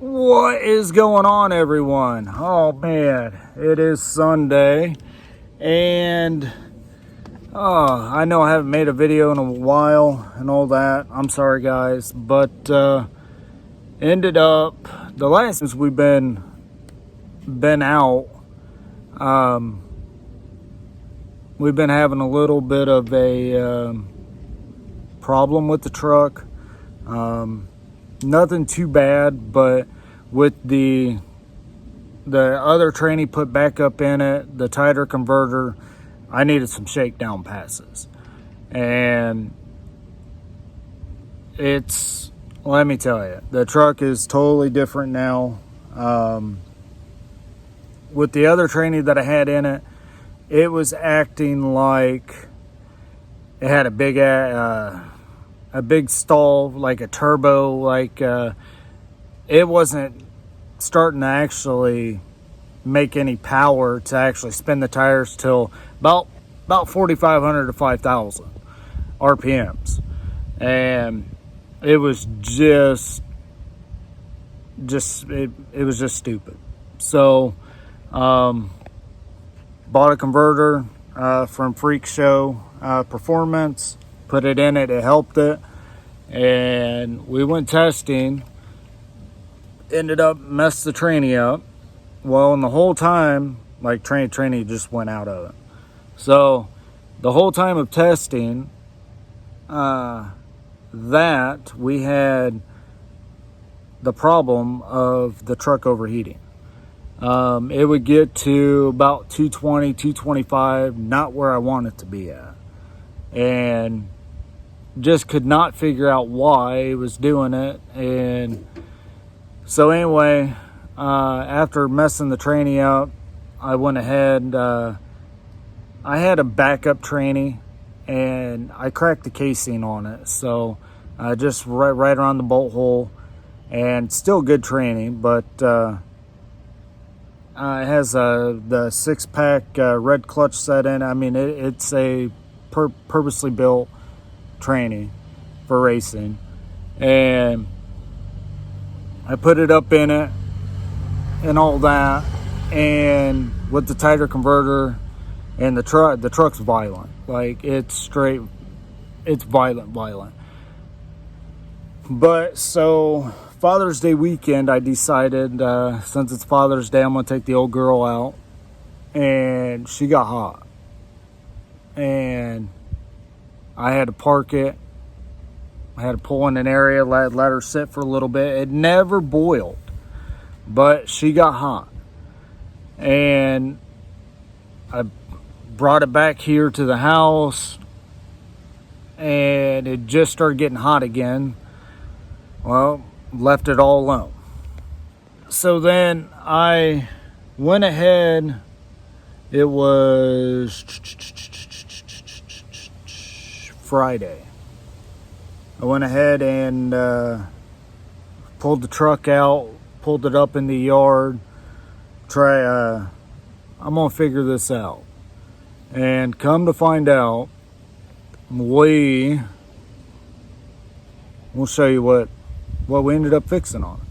What is going on, everyone? Oh man, it is Sunday, and I know I haven't made a video in a while and all that. I'm sorry, guys, but ended up the last since we've been out, we've been having a little bit of a problem with the truck. Nothing too bad, but with the other tranny put back up in it, the tighter converter, I needed some shakedown passes. And let me tell you, the truck is totally different now. With the other tranny that I had in it, it was acting like it had a big stall, like a turbo, like it wasn't starting to actually make any power to actually spin the tires till about 4,500 to 5,000 RPMs, and it was just it was just stupid. So bought a converter from Freak Show Performance, put it in it, it helped it, and we went testing. Ended up messed the tranny up. Well, and the whole time, like tranny just went out of it. So the whole time of testing, that we had the problem of the truck overheating. It would get to about 220, 225, not where I want it to be at. And just could not figure out why it was doing it. And so anyway, after messing the tranny up, I went ahead, I had a backup tranny and I cracked the casing on it. So just right around the bolt hole, and still good tranny, but it has the 6-pack red clutch set in. I mean, it's a purposely built tranny for racing, and I put it up in it and all that, and with the tighter converter, and the truck's violent. Like, it's violent. But so Father's Day weekend, I decided, since it's Father's Day, I'm gonna take the old girl out, and she got hot, and I had to park it. I had to pull in an area, let her sit for a little bit. It never boiled, but she got hot. And I brought it back here to the house, and it just started getting hot again. Well, left it all alone. So then I went ahead. It was Friday. I went ahead and pulled the truck out, pulled it up in the yard. I'm gonna figure this out. And come to find out, we'll show you what we ended up fixing on it.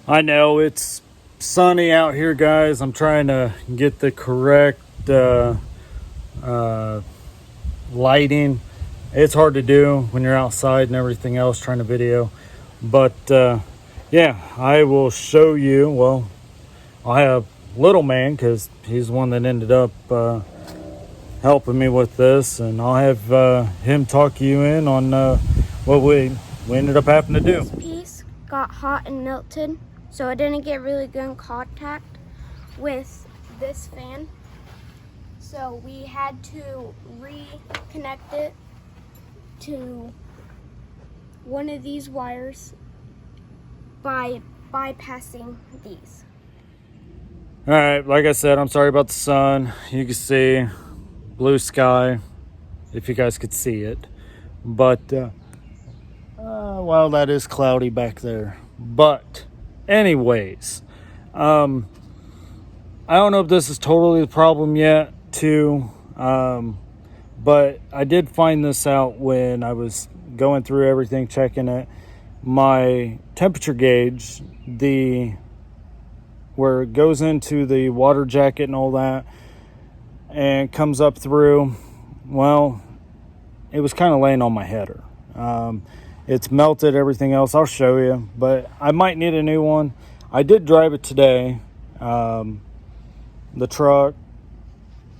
I know it's sunny out here, guys. I'm trying to get the correct lighting. It's hard to do when you're outside and everything else trying to video. But yeah, I will show you. Well, I'll have Little Man, because he's the one that ended up helping me with this, and I'll have him talk you in on what we ended up having to do. This piece got hot and melted, so I didn't get really good contact with this fan. So we had to reconnect it to one of these wires by bypassing these. All right, like I said, I'm sorry about the sun. You can see blue sky, if you guys could see it. But, well, that is cloudy back there. But, anyways, I don't know if this is totally the problem yet, too. But I did find this out when I was going through everything, checking it. My temperature gauge, where it goes into the water jacket and all that and comes up through, well, it was kind of laying on my header. It's melted, everything else. I'll show you, but I might need a new one. I did drive it today. The truck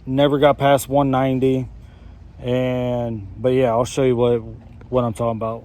never got past 190, but yeah, I'll show you what I'm talking about.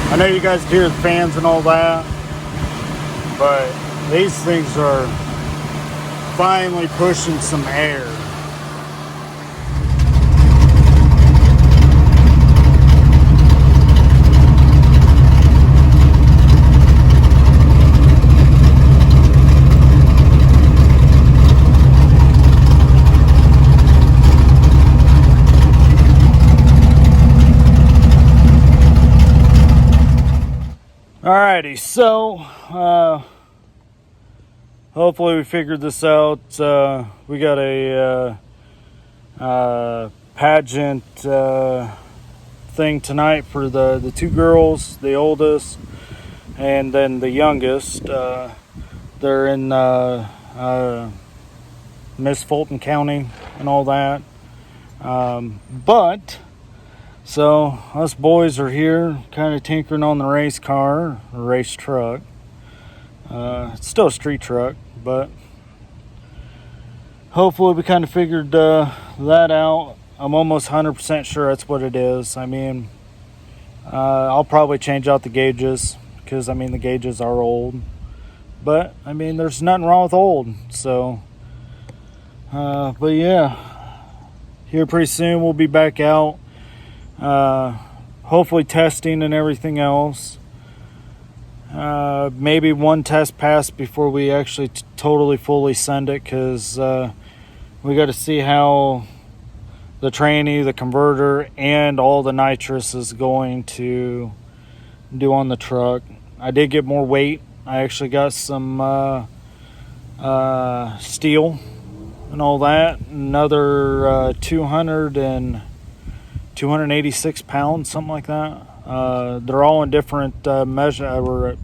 I know you guys hear the fans and all that, but these things are finally pushing some air. Alrighty, so hopefully we figured this out. We got a pageant thing tonight for the two girls, the oldest and then the youngest. They're in Miss Fulton County and all that. So us boys are here kind of tinkering on the race car, or race truck. It's still a street truck, but hopefully we kind of figured that out. I'm almost 100% sure that's what it is. I mean, I'll probably change out the gauges because, I mean, the gauges are old. But, I mean, there's nothing wrong with old. So, but yeah, here pretty soon we'll be back out. Hopefully testing and everything else. Maybe one test pass before we actually totally fully send it, because we got to see how the tranny, the converter, and all the nitrous is going to do on the truck. I did get more weight. I actually got some steel and all that. Another 286 pounds, something like that. They're all in different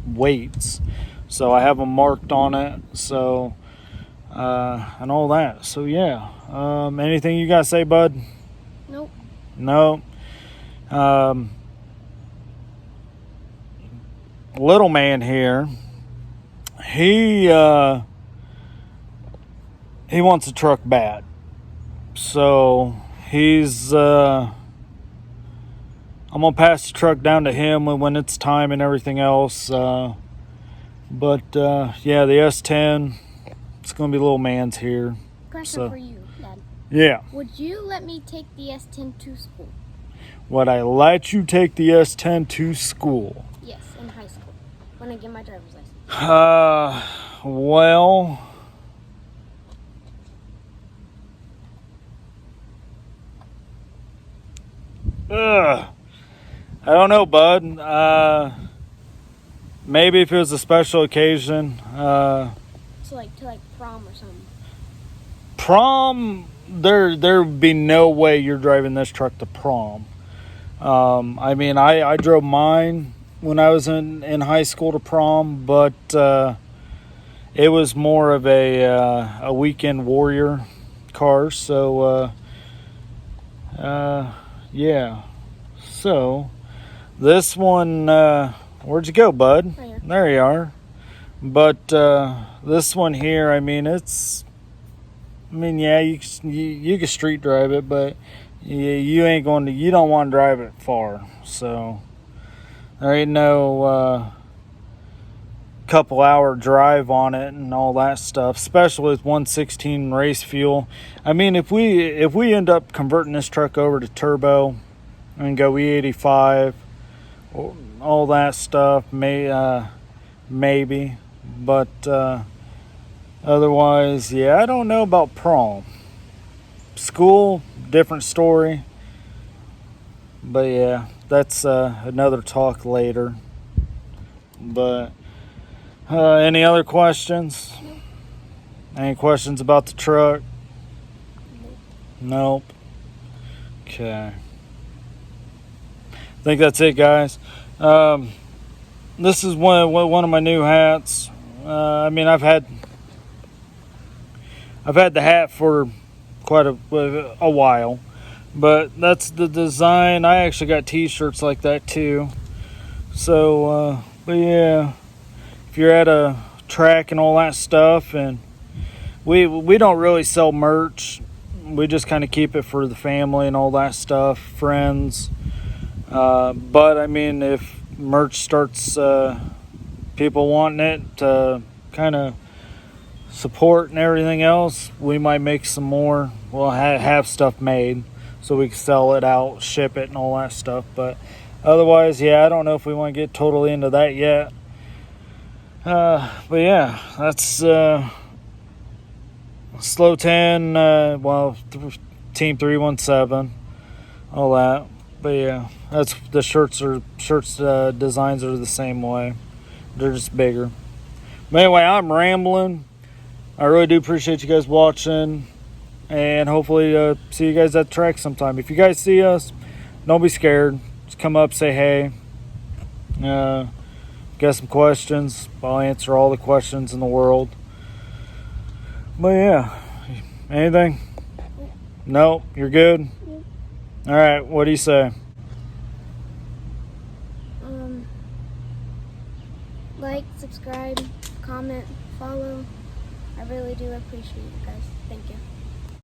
weights, so I have them marked on it. So and all that. So yeah. Anything you gotta say, bud? Nope. No. Little man here. He wants a truck bad. So he's I'm gonna pass the truck down to him when it's time and everything else. Yeah, the S10, it's gonna be little man's here. Question for you, Dad. Yeah. Would you let me take the S10 to school? Would I let you take the S10 to school? Yes, in high school, when I get my driver's license. Well, I don't know, bud. Maybe if it was a special occasion. So like to prom or something. Prom, there would be no way you're driving this truck to prom. I mean, I drove mine when I was in high school to prom, but it was more of a weekend warrior car. So yeah. So this one, where'd you go, bud? Right here. There you are. But this one here, I mean, yeah, you can street drive it, but you don't want to drive it far. So there ain't no couple hour drive on it and all that stuff, especially with 116 race fuel. I mean, if we end up converting this truck over to turbo and go E85, all that stuff, maybe, but otherwise, yeah, I don't know about prom. School, different story. But yeah, that's another talk later. But any other questions? Any questions about the truck? Nope. Okay. I think that's it, guys. This is one of my new hats. I mean, I've had the hat for quite a while, but that's the design. I actually got t-shirts like that too. So but yeah, if you're at a track and all that stuff, and we don't really sell merch, we just kind of keep it for the family and all that stuff, friends. But I mean, if merch starts people wanting it to kind of support and everything else, we might make some more. We'll have stuff made so we can sell it out, ship it, and all that stuff. But otherwise, yeah, I don't know if we want to get totally into that yet. But yeah, that's Slow 10, Team 317, all that. But yeah, that's the shirts designs are the same way. They're just bigger. But anyway, I'm rambling. I really do appreciate you guys watching, and hopefully see you guys at the track sometime. If you guys see us, don't be scared. Just come up, say hey. Got some questions, I'll answer all the questions in the world. But yeah, anything? No, you're good? All right, what do you say? Like, subscribe, comment, follow. I really do appreciate you guys. Thank you.